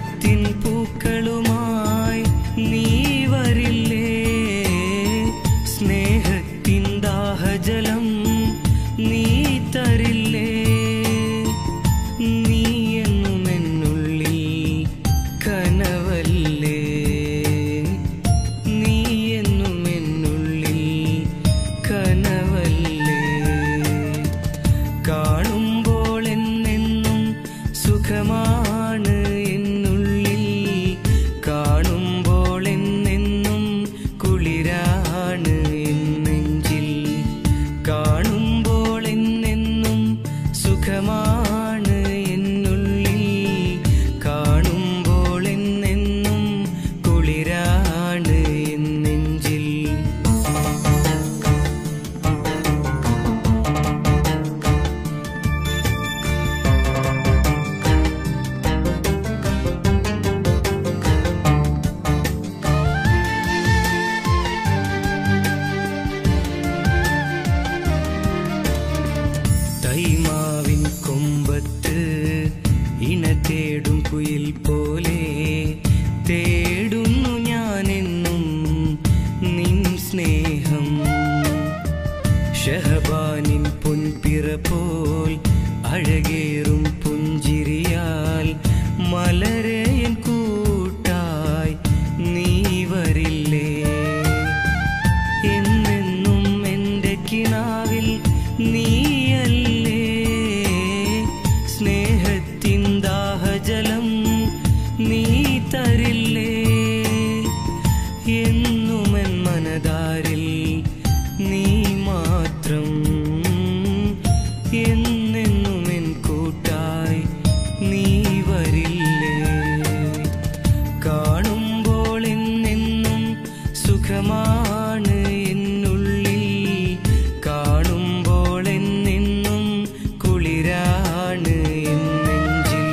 [SPEAKER 2] ഷഹബാനിൻ പൊൻപിറ പോൽ അഴകേറും പുഞ്ചിരിയാൽ മലരയൻ കൂട്ടായി നീ വരില്ലേ? എന്നെന്നും എൻ്റെ കിനാവിൽ നീയല്ലേ? സ്നേഹത്തിൻ ദാഹജലം നീ തരില്ലേ? എന്നുമെൻ മനതാരിൽ നീ മാത്രം, എന്നെന്നുമെൻ കൂട്ടായി നീ വരില്ലേ? കാണുമ്പോൾ എന്നെന്നും സുഖമാണ് എന്നുള്ളിൽ, കാണുമ്പോൾ എന്നെന്നും കുളിരാണ് എൻ നെഞ്ചിൽ,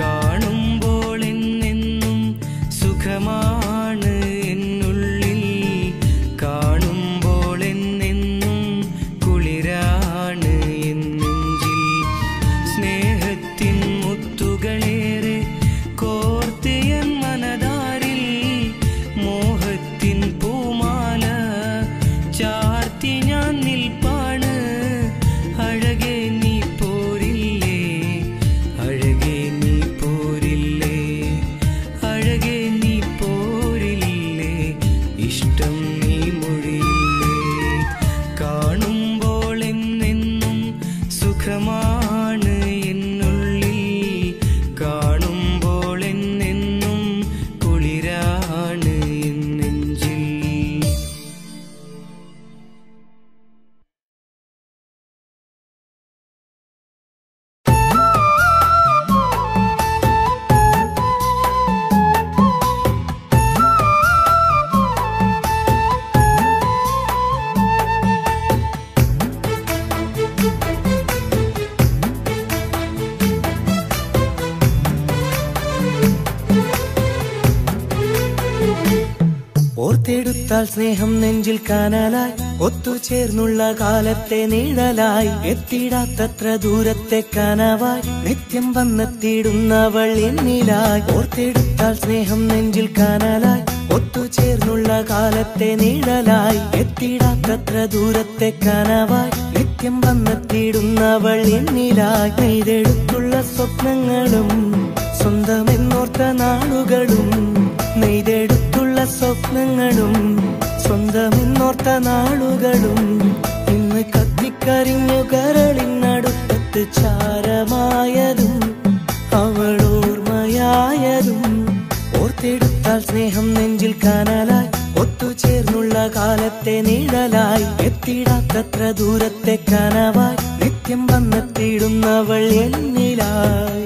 [SPEAKER 2] കാണുമ്പോൾ എന്നെന്നും സുഖമാണ് എന്നുള്ളിൽ, കാണുമ്പോൾ എന്നെന്നും കുളിരാണ് എൻ നെഞ്ചിൽ. സ്നേഹത്തിൻ മുത്തുകളേറെ കോർത്തിയൻ മനതാരിൽ, മോഹത്തിൻ പൂമാല ചാർത്തി ഞാൻ നിൽപ്പാണ്. അഴകെ നീ പോരില്ലേ? അഴകെ നീ പോരില്ലേ? അഴകെ നീ പോരില്ലേ? ഇഷ്ടം നീ മൊഴിയില്ലേ? കാണുമ്പോൾ എന്നെന്നും സുഖമാണ് എന്നുള്ളിൽ, കാണുമ്പോൾ എന്നെന്നും കുളിരാണ് എൻ നെഞ്ചിൽ.
[SPEAKER 3] ഓർത്തെടുത്താൽ സ്നേഹം നെഞ്ചിൽ കാനലായി, ഒത്തുചേർന്നുള്ള കാലത്തെ നിഴലായി, എത്തിടാത്തത്ര ദൂരത്തെ കനവായി, നിത്യം വന്നെത്തിയിടുന്നവൾ എന്നിലായി. ഓർത്തെടുത്താൽ സ്നേഹം നെഞ്ചിൽ കാനലായി, ഒത്തുചേർന്നുള്ള കാലത്തെ നിഴലായി, എത്തിടാത്തത്ര ദൂരത്തെ കനവായി, നിത്യം വന്നെത്തിയിടുന്നവൾ എന്നിലായി. നെയ്തെടുത്തുള്ള സ്വപ്നങ്ങളും സ്വന്തമെന്നോർത്ത നാളുകളും, നെയ്തെടുത്തുള്ള സ്വപ്നങ്ങളും സ്വന്തമെന്നോർത്ത നാളുകളും, ഇന്ന് കത്തിക്കരിഞ്ഞു കരളിനടുപ്പത്ത് ചാരമായതും അവളോർമ്മയായതും. ഓർത്തെടുത്താൽ സ്നേഹം നെഞ്ചിൽ കാനലായി, ഒത്തുചേർന്നുള്ള കാലത്തെ നിഴലായി, എത്തിടാത്തത്ര ദൂരത്തെ കനവായി, നിത്യം വന്നെത്തിയിടുന്നവൾ എന്നിലായി.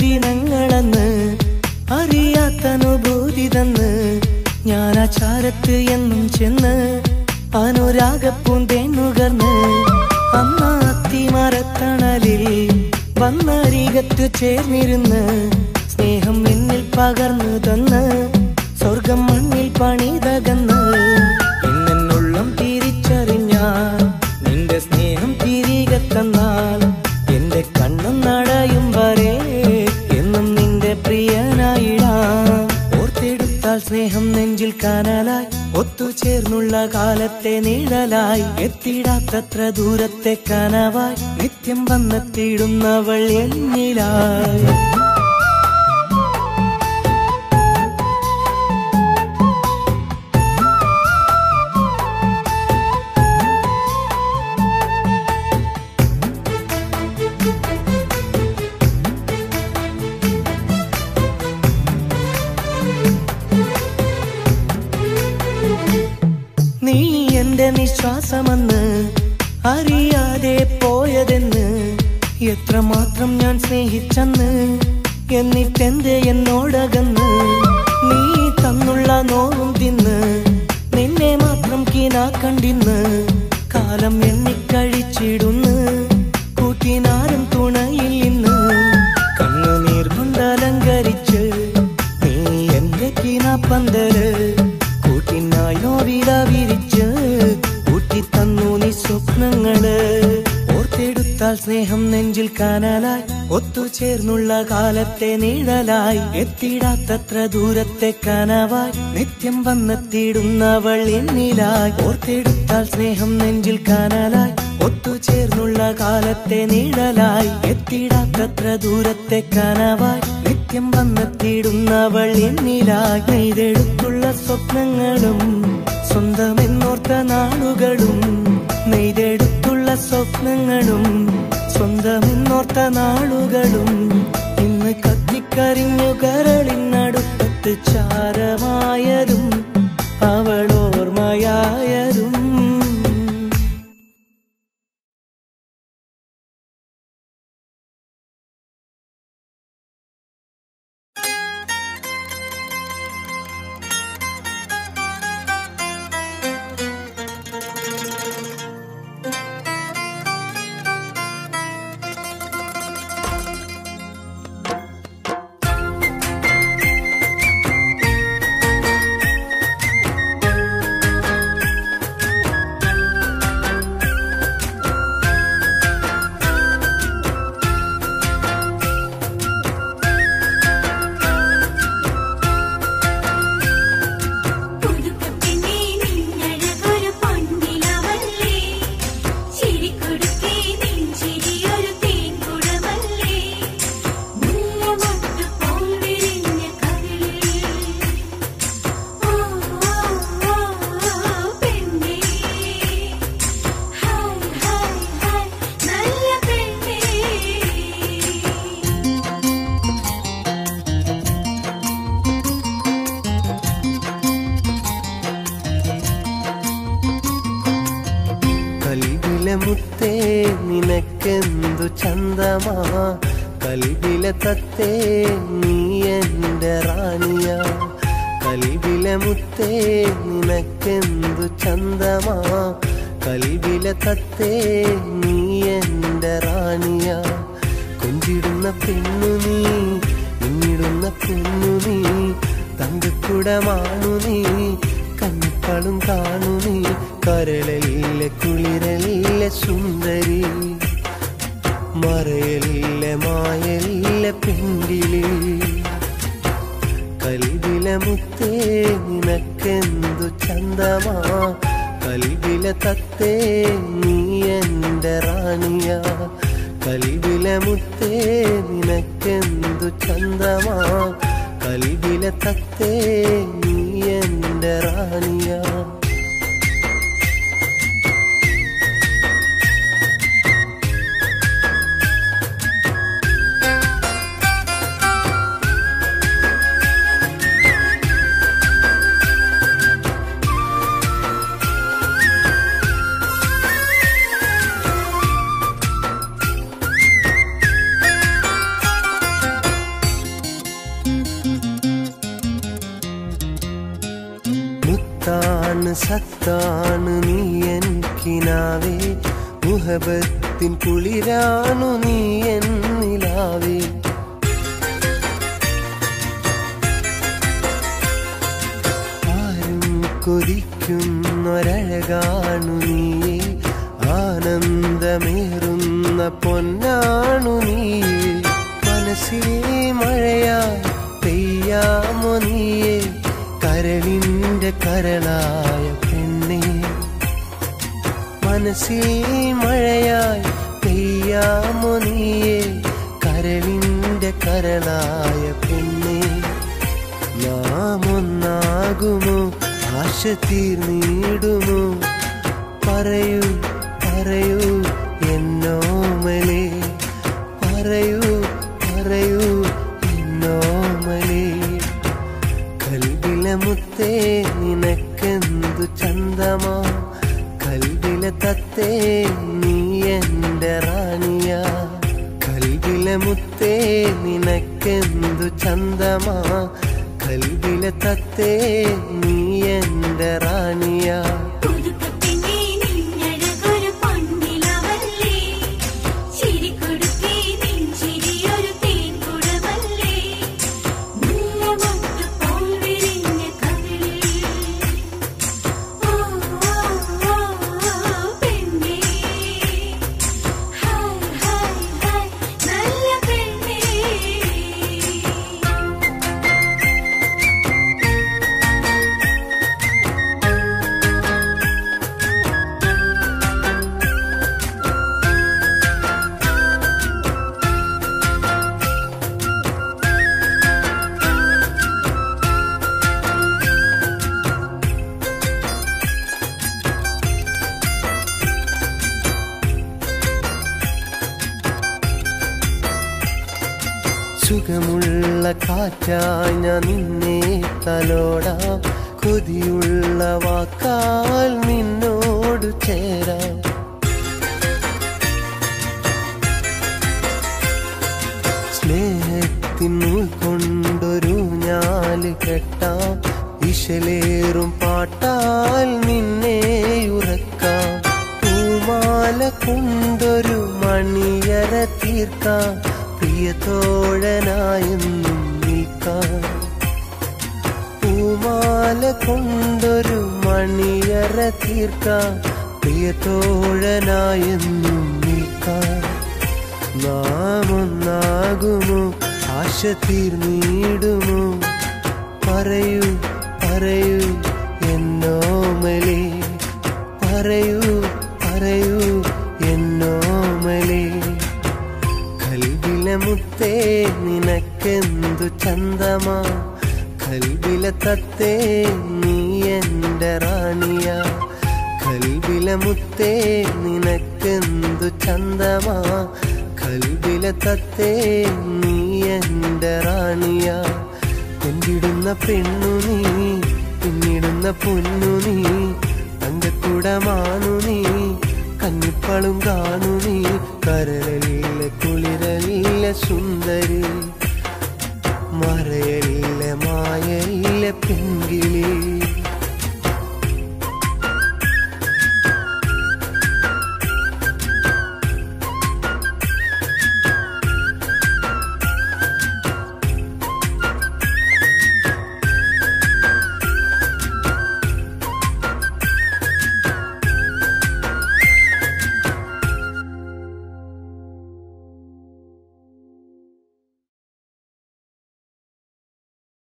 [SPEAKER 3] ദിനങ്ങളെന്ന് അറിയാത്തനുഭൂതി തന്ന് ഞാൻ ആ ചാരത്ത് എന്നും ചെന്ന് അനുരാഗപ്പൂന്തേനുകർന്ന്, അന്ന് അത്തിമരത്തണലിൽ വന്നരികത്ത് ചേർന്നിരുന്ന് സ്നേഹം എന്നിൽ പകർന്നു തന്ന് സ്വർഗം മണ്ണിൽ പണിതകന്ന്. എന്നുള്ളം തിരിച്ചറിഞ്ഞാൽ നിന്റെ സ്നേഹം തിരികെ തന്നാൽ, എന്റെ കണ്ണും നടയും വരെ എന്നും നിന്റെ പ്രിയനായിടാം. ഓർത്തെടുത്താൽ സ്നേഹം നെഞ്ചിൽ കാനലായി, ഒത്തുചേർന്നുള്ള കാലത്തെ നിഴലായി, എത്തിടാത്തത്ര ദൂരത്തെ കനവായി, നിത്യം വന്നെത്തിയിടുന്നവൾ എന്നിലായി. നീ എന്റെ നിശ്വാസമെന്ന് അറിയാതെ പോയതെന്ന്, എത്രമാത്രം ഞാൻ സ്നേഹിച്ചെന്ന്, എന്നിട്ടെന്തേ എന്നോടകന്ന്. നീ തന്നുള്ള നോവും തിന്ന് നിന്നെ മാത്രം കിനാ കണ്ടിന്ന്, കാലം എണ്ണിക്കഴിച്ചിടുന്ന് കൂട്ടിനാരും തുണയിൽ ഇന്ന്. കണ്ണുനീർ കൊണ്ടലങ്കരിച്ച് പന്തല് കൂട്ടിനായി നോവില വിരിച്ച് കൂട്ടി തന്നു നീ സ്വപ്നങ്ങള്. ഓർത്തെടുത്താൽ സ്നേഹം നെഞ്ചിൽ കനലായി ഒത്തുചേർന്നുള്ള കാലത്തെ നിഴലായി എത്തിടാത്തത്ര ദൂരത്തെ കനവായി നിത്യം വന്നെത്തിയിടുന്നവൾ എന്നിലായി. ഓർത്തെടുത്താൽ സ്നേഹം നെഞ്ചിൽ കനലായി ഒത്തുചേർന്നുള്ള കാലത്തെ നിഴലായി എത്തിടാത്തത്ര ദൂരത്തെ കനവായി നിത്യം വന്നെത്തിയിടുന്നവൾ എന്നിലായി. നെയ്തെടുത്തുള്ള സ്വപ്നങ്ങളും സ്വന്തമെന്നോർത്ത നാളുകളും നെയ്തെടുത്തുള്ള സ്വപ്നങ്ങളും സ്വന്തമെന്നോർത്ത നാളുകളും ഇന്ന് കത്തിക്കരിഞ്ഞു കരളിനടുപ്പത്ത് ചാരമായതും അവളോർമ്മയായതും.
[SPEAKER 1] മുത്തേ നിനക്കെന്തു ചന്തമാ കൽബിലെ തത്തേ നീ എന്റെ റാണിയാ. കൽബിലെ മുത്തേ നിനക്കെന്തു ചന്തമാ കൽബിലെ തത്തേ നീ എന്റെ റാണിയാ. കൊഞ്ചിടുന്ന പെണ്ണു നീ ഇന്നിടുന്ന പെണ്ണു നീ തങ്കക്കുടമാണു നീ കണ്ണിപ്പാളും കാണു നീ കരളല്ലേ കുളിരല്ലേ സുന്ദരി മറയല്ലേ മായല്ലേ പെണ്ണിലി. കൽബിലെ മുത്തേ നിനക്കെന്തു ചന്തമാ കൽബിലെ തത്തേ നീ എന്റെ റാണിയാ. കൽബിലെ മുത്തേ നിനക്കെന്തു ചന്തമാ കൽബിലെ തത്തേ നീ എന്റെ റാണിയാ. സത്താണ് നീ എനിക്കിനാവേ മുഹബത്തിൻ കുളിരാണു നീ എന്നിലാവേ. ആരും കൊതിക്കുന്നൊരഴകാണു നീയേ ആനന്ദമേറുന്ന പൊന്നാണു നീയേ. മനസ്സിലെ മഴയാ പെയ്യാമോ നീയേ കരളിന്റെ കരളായ പെണ്ണേ. മനസ്സിൽ മഴയായി പെയ്യാമോ നീയേ കരളിന്റെ കരളായ പെണ്ണേ. നാം ഒന്നാകുമോ ആശ തീർന്നിടുമോ പറയൂ പറയൂ എന്നോമലേ പറയൂ പറയൂ എന്നോമലേ. കൽബിലെ മുത്തേ നിനക്കെന്തു ചന്തമാ കൽബിലെ തത്തേ നീ എന്റെ റാണിയാ. കൽബിലെ മുത്തേ നിനക്കെന്തു ചന്തമാ കൽബിലെ തത്തേ നീ എന്റെ റാണിയാ.
[SPEAKER 4] ിരിഞ്ഞ
[SPEAKER 1] സുഖമുള്ള കാറ്റായി ഞാൻ നിന്നെ തലോടാം, കൊതിയുള്ള വാക്കാൽ നിന്നോട് ചേരാം. സ്നേഹത്തിനുൾ കൊണ്ടൊരു ഞാല് കെട്ടാം, ഇശലേറും പാട്ടാൽ നിന്നെ ഉറക്കാം. പൂമാല കൊണ്ടൊരു മണിയറ തീർക്കാം, പ്രിയതോഴനായെന്നും നിൽക്കാം. പൂമാല കൊണ്ടൊരു മണിയറ തീർക്കാം, പ്രിയതോഴനായെന്നും നിൽക്കാം. നാം ഒന്നാകുമോ, ആശ തീർന്നിടുമോ, പറയൂ പറയൂ എന്നോമലേ, പറയൂ പറയൂ എന്നോമലേ. കൽബിലെ മുത്തേ നിനക്കെന്തു ചന്തമാ, കൽബിലെ തത്തേ നീ എന്റെ റാണിയാ. കൽബിലെ മുത്തേ നിനക്കെന്തു ചന്തമാ, കൽബിലെ തത്തേ നീ എന്റെ റാണിയാ. കൊണ്ടിടുന്ന പെണ്ണു നീ, പിന്നിടുന്ന പൊന്നു നീ, തങ്കക്കുടമാണു നീ, കഞ്ഞിപ്പളും കാണു നീ. കരളിലെ കുളിരലിലെ സുന്ദരി, മറയലിലെ മായയിലെ പെൺകിളി.